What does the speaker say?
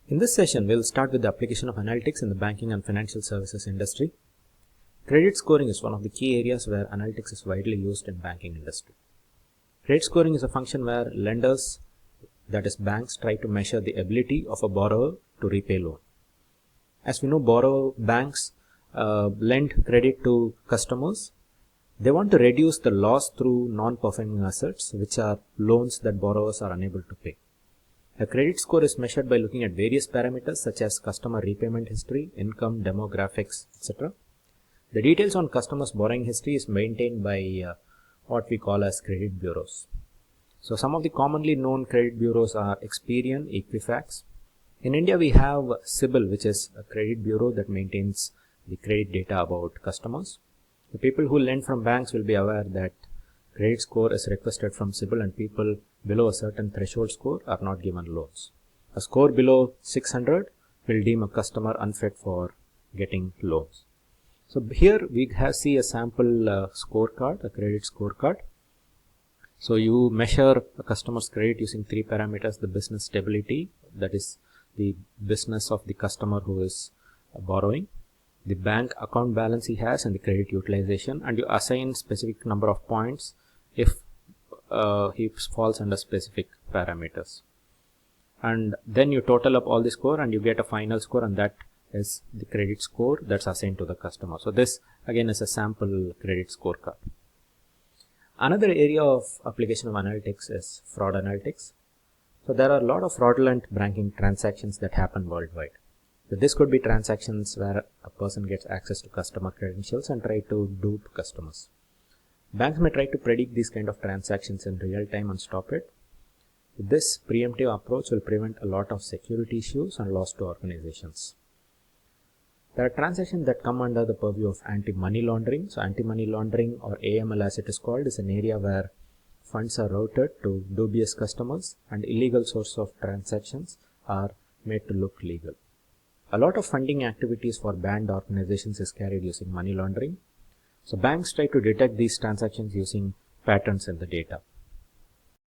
In this session, we'll start with the application of analytics in the banking and financial services industry. Credit scoring is one of the key areas where analytics is widely used in banking industry. Credit scoring is a function where lenders, that is banks, try to measure the ability of a borrower to repay loan. As we know, banks lend credit to customers. They want to reduce the loss through non-performing assets, which are loans that borrowers are unable to pay. A credit score is measured by looking at various parameters such as customer repayment history, income, demographics, etc. The details on customers' borrowing history is maintained by what we call as credit bureaus. So some of the commonly known credit bureaus are Experian, Equifax. In India, we have CIBIL, which is a credit bureau that maintains the credit data about customers. The people who lend from banks will be aware that credit score is requested from CIBIL, and people below a certain threshold score are not given loans. A score below 600 will deem a customer unfit for getting loans. So here we see a sample scorecard, a credit scorecard. So you measure a customer's credit using three parameters: the business stability, that is the business of the customer who is borrowing, the bank account balance he has, and the credit utilization, and you assign specific number of points if he falls under specific parameters. And then you total up all the score and you get a final score, and that is the credit score that's assigned to the customer. So this again is a sample credit scorecard. Another area of application of analytics is fraud analytics. So there are a lot of fraudulent banking transactions that happen worldwide. So this could be transactions where a person gets access to customer credentials and try to dupe customers. Banks may try to predict these kind of transactions in real time and stop it. This preemptive approach will prevent a lot of security issues and loss to organizations. There are transactions that come under the purview of anti-money laundering. So anti-money laundering, or AML as it is called, is an area where funds are routed to dubious customers and illegal sources of transactions are made to look legal. A lot of funding activities for banned organizations is carried using money laundering. So banks try to detect these transactions using patterns in the data.